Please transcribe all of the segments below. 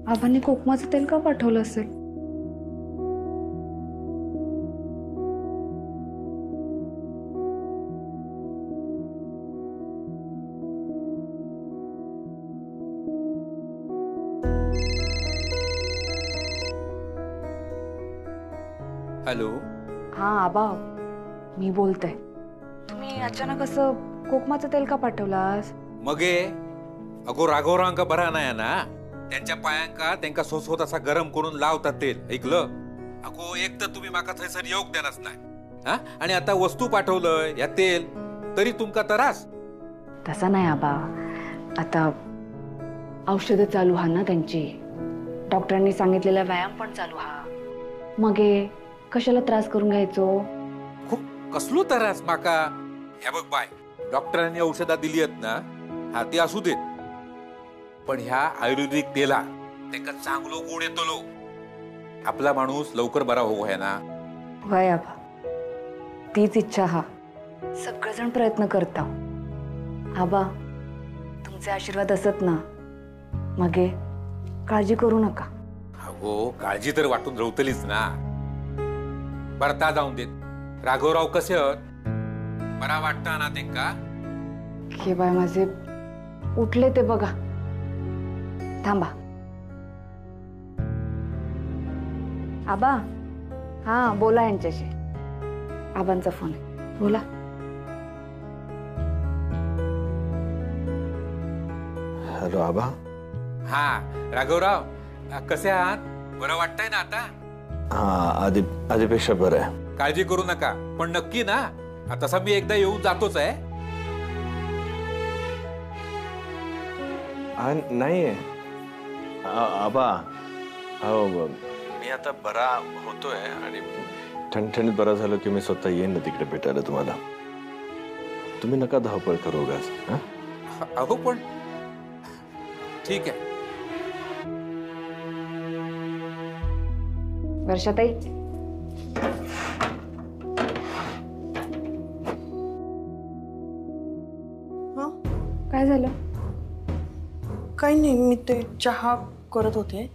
आबांनी कोकमाचं तेल का पाठवलं असेल? हॅलो. हा आबा, मी बोलते. तुम्ही अचानक असं कोकमाचं तेल का पाठवलास? मगे अगो राघवरांका बरा नाही ना, त्यांच्या पायांका त्यांका सोसवत असा गरम करून लावतात तेल. ऐकलं अगो, एक तर तुम्ही माका थंयसर येऊक देनाच नाही हा, आणि आता वस्तू पाठवलंय या तेल तरी तुमका त्रास. तसा नाही आबा, आता औषधं चालू हा ना त्यांची, डॉक्टरांनी सांगितलेला व्यायाम पण चालू हा. मग कशाला त्रास करून घ्यायचो? खूप कसलो त्रास माका. हे बघ बाय, डॉक्टरांनी औषधा दिली आहेत ना, हा ती असू देत, पण ह्या आयुर्वेदिक तेला त्यांका चांगलो गुण येतलो. आपला माणूस लवकर बरा हो है ना. वय आबा, तीच इच्छा हा. सगळेजण प्रयत्न करता. आबा, तुमचे आशीर्वाद असत ना, मग काळजी करू नका. अगो, काळजी तर वाटून रवतलीच ना. बरता जाऊन देत. राघवराव कसे आहेत? बरा वाटता ना त्यांका? हे बाय माझे उठले ते बघा. थांबा. आबा, हा बोला यांच्याशी. आबांचा फोन आहे, बोला. हॅलो आबा. हा राघवराव, कसे आहात? बरं वाटतंय ना आता? हा, आधीपेक्षा बरं आहे. काळजी करू नका, पण नक्की ना. तसा मी एकदा येऊन जातोच आहे. नाहीये आबा. हो, मी आता बरा होतोय आणि ठणठणीत बरा झालो की मी स्वतः येईन ना तिकडे भेटायला तुम्हाला. तुम्ही नका धावपळ करू उगाच. अहो पण ठीक आहे. वर्षाताई, काय झालं? काही नाही, मी ते चहा करत होते.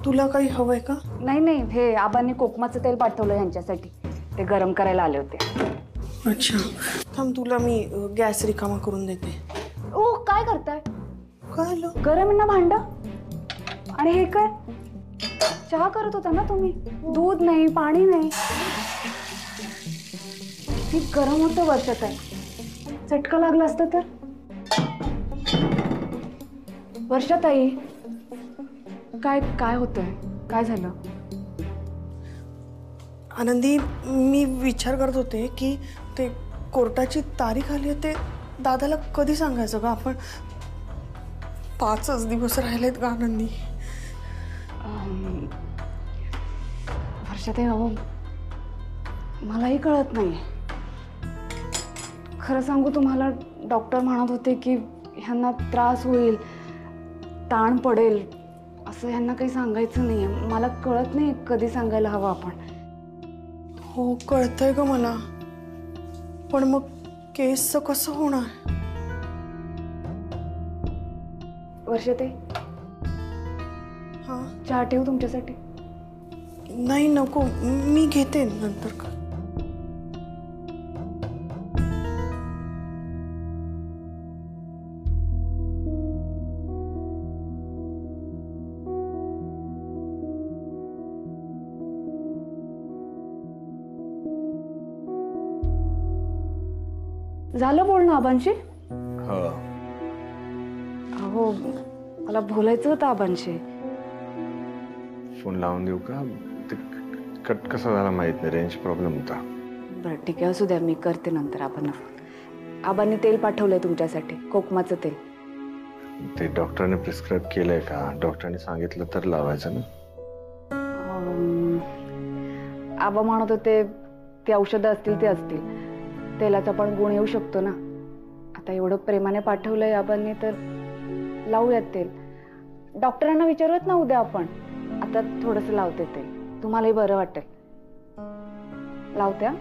तुला काही हवंय का? नाही नाही, हे आबांनी कोकमाचं तेल पाठवलं यांच्यासाठी, ते गरम करायला आले होते. अच्छा, थांब, तुला मी गॅस रिकामा करून देते. ओ, काय करताय? काय आलं? गरम आहे ना भांड. आणि हे काय, चहा करत होता ना तुम्ही? दूध नाही, पाणी नाही. किती गरम होतं वर्षाताई. चटका लागला असता तर. वर्षाताई, काय काय होतंय? काय झालं? आनंदी, मी विचार करत होते की ते कोर्टाची तारीख आली आहे, ते दादाला कधी सांगायचं का आपण? 5च दिवस राहिलेत का आनंदी? वर्षाताई, अहो मलाही कळत नाही. खरं सांगू तुम्हाला, डॉक्टर म्हणत होते की ह्यांना त्रास होईल, ताण पडेल, असं ह्यांना काही सांगायचं नाहीये. मला कळत नाही कधी सांगायला हवं आपण. हो, कळतंय ग मला, पण मग केसचं कसं होणार? वर्षाताई, हा, चहा ठेवू तुमच्यासाठी? नाही, नको, मी घेते नंतर का. झालं बोलणं आबांशी? हो, मला बोलायचं होतं आबांशी. फोन लावून देऊ का? ते कट कसा झाला माहित नाही, रेंज प्रॉब्लेम होता. बरं ठीक आहे, असू द्या, मी करते नंतर आबांना फोन. आबांनी तेल पाठवलंय तुमच्यासाठी, कोकमाचं तेल. ते डॉक्टरने प्रिस्क्राईब केलंय का? डॉक्टरने सांगितलं तर लावायचं ना. आबा म्हणत होते ते औषधं असतील ते असतील, तेलाचा पण गुण येऊ शकतो ना. आता एवढं प्रेमाने पाठवलंय आबांनी, तर लावूयात तेल. डॉक्टरांना विचारूयात ना उद्या आपण. आता थोडंसं लावते ते, तुम्हालाही बरं वाटेल. लावत्या.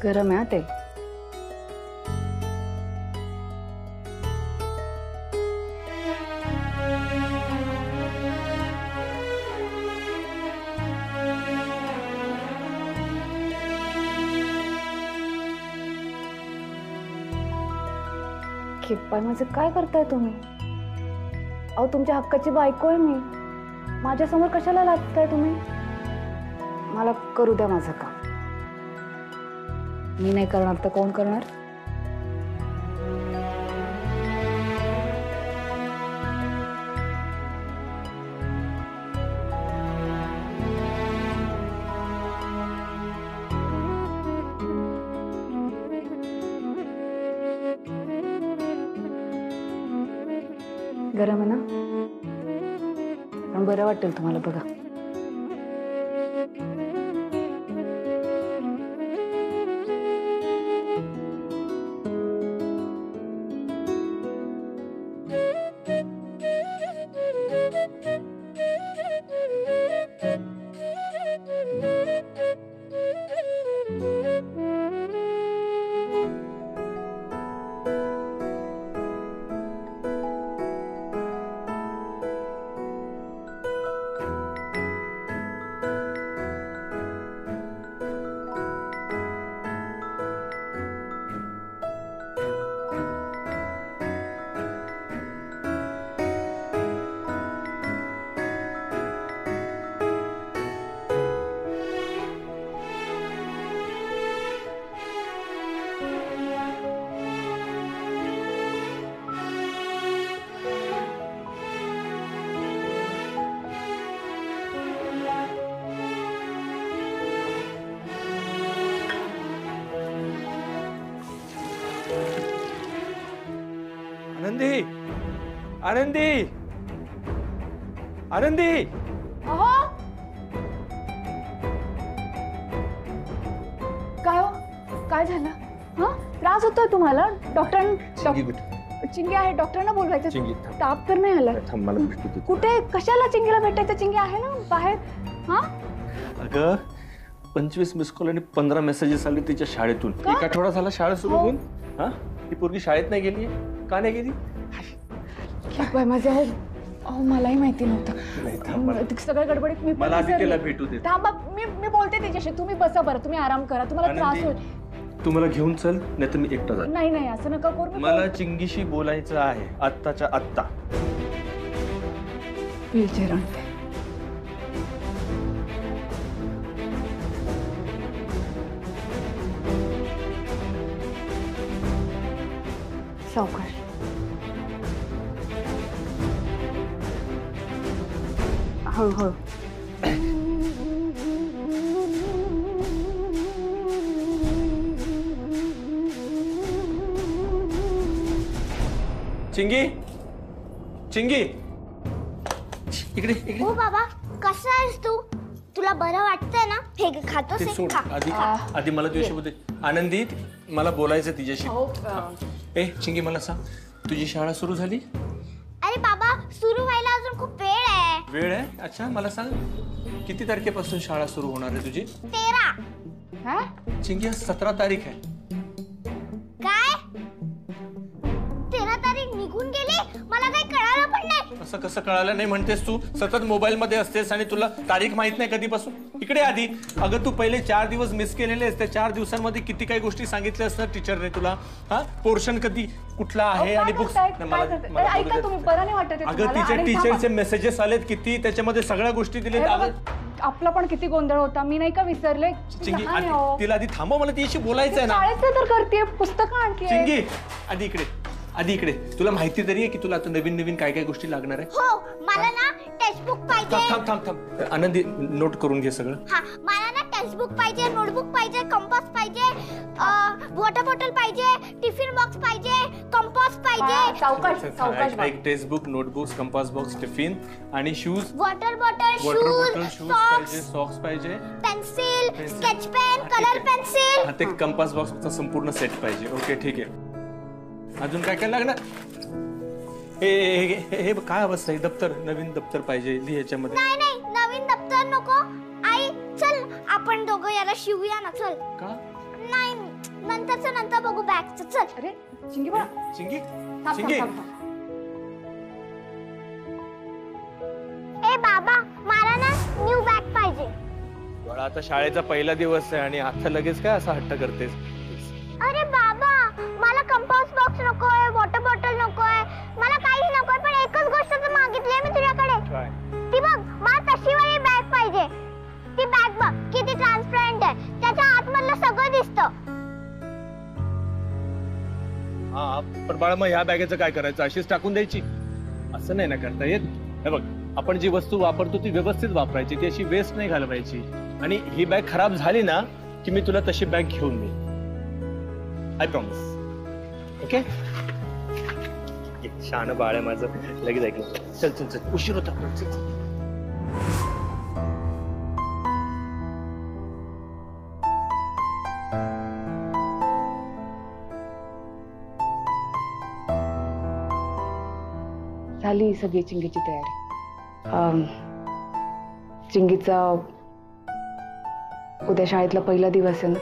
गरम आहे हा तेल. किप्पाय माझं काय करताय तुम्ही? अहो तुमच्या हक्काची बायको आहे मी. माझ्यासमोर कशाला लागताय तुम्ही? मला करू द्या माझं काम. मी नाही करणार तर कोण करणार? गरम आहे ना? पण बरं वाटेल तुम्हाला बघा. आनंदी, आनंदी, आनंदी. अहो काय हो? काय झालं? हा त्रास होतोय तुम्हाला? चिंगी आहे, डॉक्टरांना बोलवायचं. ताप तर नाही आला? कुठे कशाला चिंगीला भेटायचं? चिंगी आहे ना बाहेर. हा अगं 25 मिस कॉल आणि 15 मेसेजेस आले तिच्या शाळेतून. एक आठवडा झाला शाळा सुरू होऊन. हा ती पोरगी शाळेत नाही गेली. का नाही गेली? माझे अहो मलाही माहिती नव्हतं. सगळ्या गडबडीत मी मला आधी तिला भेटू दे. थांबा, मी बोलते तिच्याशी. तुम्ही बसा बरं, तुम्ही आराम करा. तुम्हाला त्रास होईल. तू मला घेऊन चल, नाही तर मी एकटा जातो. नाही नाही असं नका करू. मला चिंगीशी बोलायचं आहे आत्ताच्या आत्ता. व्हीलचेअर आणते. सावकाश. हळूहळू. चिंगी, चिंगी इकडे इकडे. ओ बाबा कसा आहेस तू? तुला बरं वाटतंय ना? हे खातोस? ते सोड. आधी मला तुझ्याशी बोलते. आनंदी मला बोलायचं तिच्याशी. ए चिंगी मला सांग, तुझी शाळा सुरू झाली? अरे बाबा सुरू व्हायला अजून खूप वेळ आहे. वेळ आहे? अच्छा मला सांग किती तारखेपासून शाळा सुरू होणार आहे तुझी? 13. चिंगी आज 17 तारीख आहे. काय 13 तारीख निघून गेली? मला काही कळालं पण नाही. असं कसं कळालं नाही म्हणतेस तू? सतत मोबाईल मध्ये असतेस आणि तुला तारीख माहित नाही कधीपासून? इकडे आधी. अगं तू पहिले 4 दिवस मिस केलेले असते. 4 दिवसांमध्ये किती काही गोष्टी सांगितल्या असतात टीचरने तुला. हा पोर्शन कधी कुठला आहे आणि बुक्स. ऐका तुम्ही, बरं नाही वाटत. अगं तिचे टीचरचे मेसेजेस आलेत किती, त्याच्यामध्ये सगळ्या गोष्टी दिलेत. आपला पण किती गोंधळ होता. मी नाही का विसरले? चिंगी तिला आधी थांबव, मला तिच्याशी बोलायचं आहे ना. शाळेचं तर करते, पुस्तकं आणखी. चिंगी आधी इकडे, आधी इकडे. तुला माहिती तरी आहे की तुला आता नवीन नवीन काय काय गोष्टी लागणार आहे? हो मला ना टेक्स्टबुक पाहिजे. थांब थांब थांब. आनंदी नोट करून घे सगळं. हा मला ना टेक्स्टबुक पाहिजे, नोटबुक पाहिजे, कंपास पाहिजे, वॉटर बॉटल पाहिजे, टिफिन बॉक्स पाहिजे, कंपास पाहिजे. सावकाश. एक textbook, notebooks, compass box, tiffin आणि शूज. वॉटर बॉटल, शूज पाहिजे, सॉक्स पाहिजे, pencil, sketch pen, colour pencil. हा ते कंपास बॉक्सचा संपूर्ण सेट पाहिजे. ओके ठीक आहे. अजून काय काय लागणार? हे काय अवस्था आहे? दप्तर, नवीन दप्तर पाहिजे लिहायच्यामध्ये. नाही नाही नवीन दप्तर नको. आई चल आपण दोघं याला शिवूया ना. चल. का नाही नंतर बघू बॅगचं. चल. अरे चिंगी बाळा, चिंगी थांब, थांब, चिंगी थांब, थांब. ए बाबा, मला ना न्यू बॅग पाहिजे. बाळा, आता शाळेचा पहिला दिवस आहे आणि आता लगेच काय असा हट्ट करतेस? अरे बाबा, मला कंपास बॉक्स नकोय, वॉटर बॉटल नकोय, मला काहीच नकोय, पण एकच गोष्ट तर मागितली मी तुझ्याकडे. काय? ती बघ, मला तशी वाली बॅग पाहिजे. ती बॅग बघ किती ट्रान्सपरंट आहे, त्याच्या आतमधलं सगळं दिसतं. हा, पण बाळा मग ह्या बॅगेचं काय करायचं? अशीच टाकून द्यायची? असं नाही ना करता येत. हे बघ, आपण जी वस्तू वापरतो ती व्यवस्थित वापरायची, ती अशी वेस्ट नाही घालवायची. आणि ही बॅग खराब झाली ना की मी तुला तशी बॅग घेऊन येईन. I promise. ओके? शहाणं बाळ आहे माझं, लगेच ऐकलं. चल चल चल, उशीर होता. चल, चल. झाली सगळी चिंगीची तयारी. चिंगीचा उद्या शाळेतला पहिला दिवस आहे ना.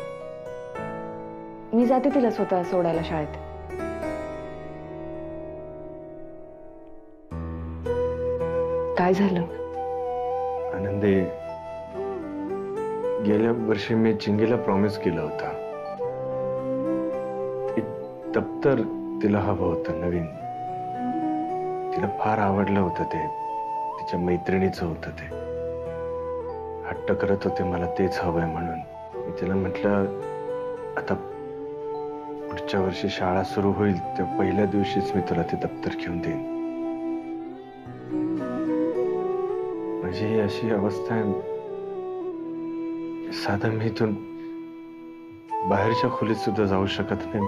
मी जाते तिला स्वतः सोडायला शाळेत. काय झालं? आनंदी, गेल्या वर्षी मी चिंगीला प्रॉमिस केलं होतं. एक दप्तर तिला हवं होतं नवीन. तिला फार आवडलं होतं ते. तिच्या मैत्रिणीचं होतं ते. हट्ट करत होते मला तेच हवंय म्हणून. मी तिला म्हटलं, आता पुढच्या वर्षी शाळा सुरू होईल त्या पहिल्या दिवशीच मी तुला ते दप्तर घेऊन देईन. माझी ही अशी अवस्था आहे, साधं मी इथून बाहेरच्या खोलीत सुद्धा जाऊ शकत नाही.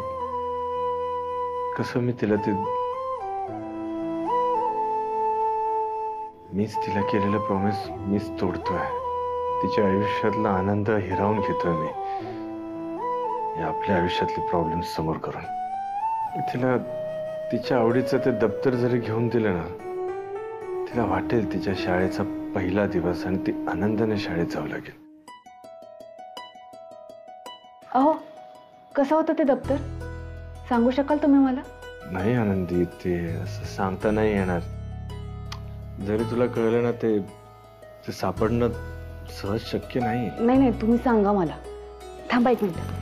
कसं मी तिला ते, मीच तिला केलेलं प्रॉमिस मीच तोडतोय. तिच्या आयुष्यातला आनंद हिरावून घेतोय मी आपल्या आयुष्यातले प्रॉब्लेम्स समोर करून. तिला तिच्या आवडीचं ते दप्तर जरी घेऊन दिलं ना, तिला वाटेल तिच्या शाळेचा पहिला दिवस आणि ती आनंदाने शाळेत जाऊ लागेल. अहो, कसं होतं ते दप्तर? सांगू शकाल तुम्ही मला? नाही आनंदी, ते असं सांगता नाही येणार. जरी तुला कळलं ना, ते सापडणं सहज शक्य नाही. नाही नाही, तुम्ही सांगा मला. थांबा एक मिनिट.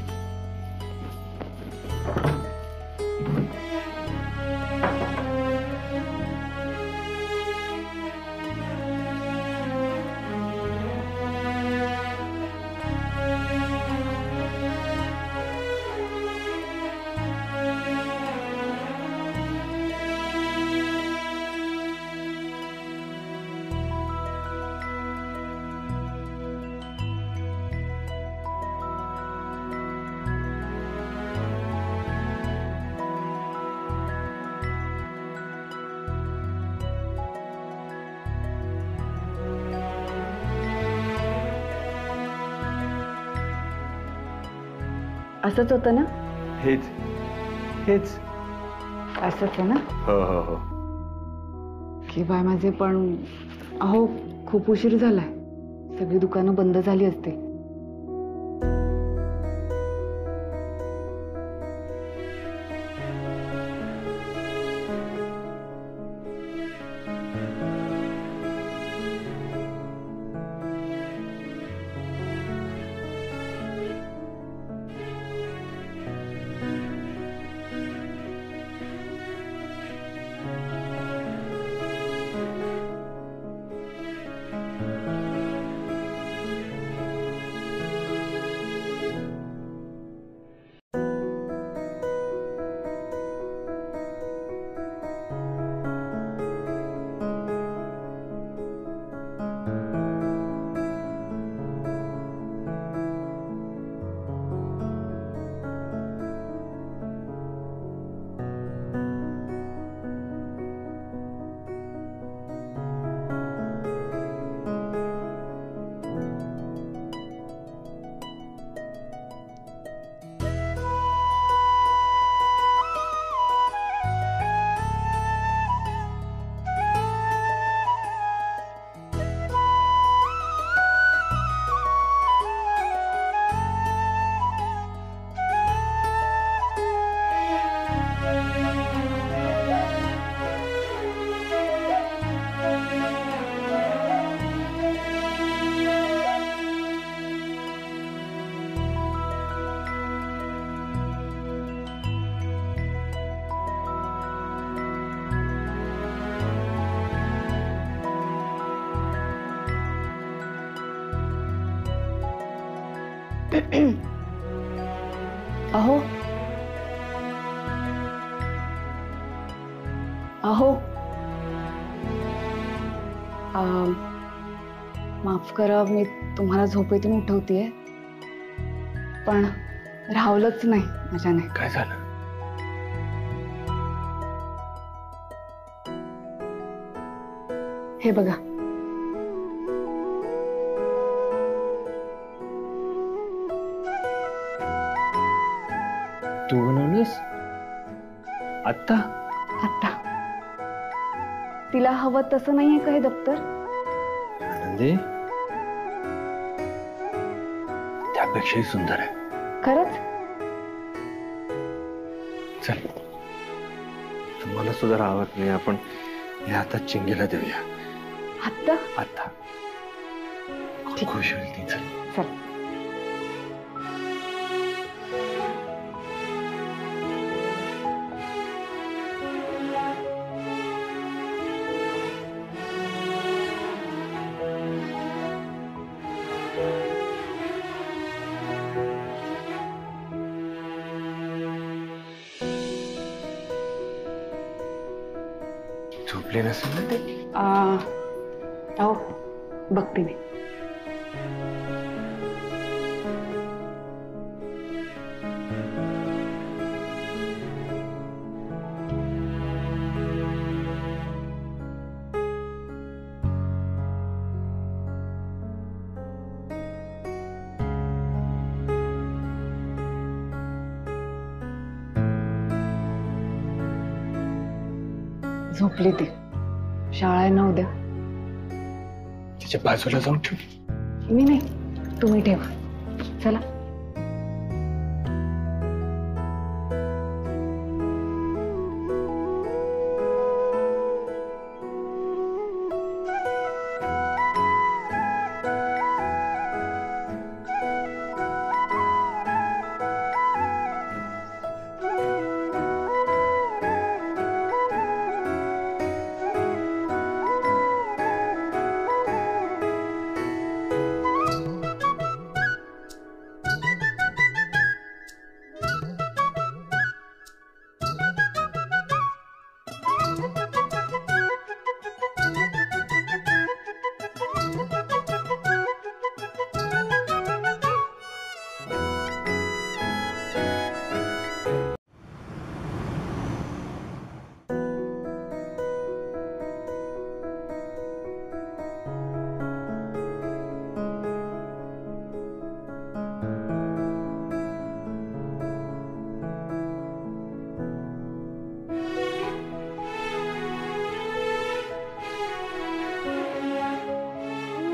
असंच होतं ना? हेच हेच असंच आहे ना? हो हो हो. की बाय माझे, पण अहो खूप उशीर झालाय. सगळी दुकानं बंद झाली असतील. अहो अहो माफ करा, मी तुम्हाला झोपेतून उठवतीये, पण राहवलंच नाही माझ्याने. काय झालं? हे बघा. तू बनवलंस आत्ता? आता तिला हवं तसं नाहीये का हे दप्तर? आनंदी, त्यापेक्षाही सुंदर आहे. खरंच? चल, तुम्हाला सुद्धा राहत नाही, आपण हे आता चिंगीला देऊया. आता आता खुश होईल ती. चल चल. झोपले नसेल ना ते? अहो बघते मी. झोपली ती. शाळा आहे ना उद्या. तिच्या बाजूला जाऊन ठेव. मी नाही, तुम्ही ठेवा. चला.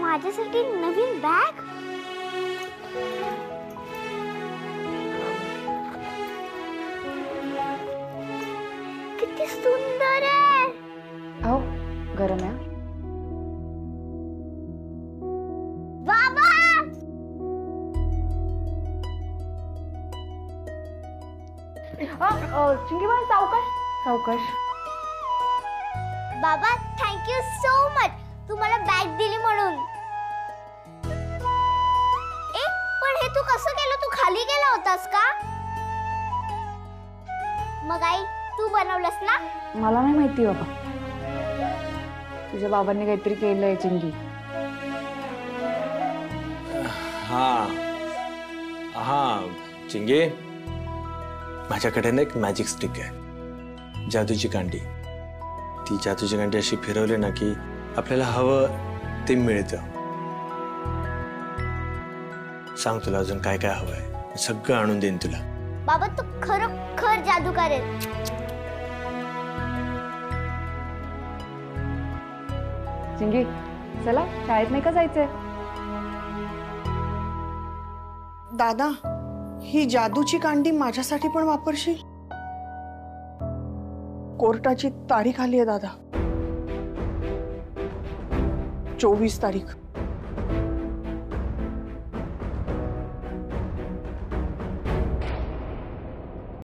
माझ्यासाठी नवीन बॅग? किती सुंदर आहे. अहो गरम आहे. बाबा, चिंगीबाई सावकाश सावकाश. बाबा थँक्यू सो मच, तू मला बॅग दिली म्हणून. पण हे तू कसं केलं? तू खाली गेला होतास का? मग आई, तू बनवलंस ना? मला नाही माहिती बाबा. तुझ्या बाबांनी काहीतरी केलंय चिंगी. हा हा चिंगे, माझ्याकडे ना एक मॅजिक स्टिक आहे, जादूची कांडी. ती जादूची कांडी अशी फिरवली ना की आपल्याला हवं ते मिळतं. सांग तुला अजून काय काय हवंय, सगळं आणून देईन तुला. बाबा तू खरोखर जादूगार आहेस. चिंगी चला, शाळेत नाही का जायचंय? दादा, ही जादूची कांडी माझ्यासाठी पण वापरशील? कोर्टाची तारीख आली आहे दादा, 24 तारीख.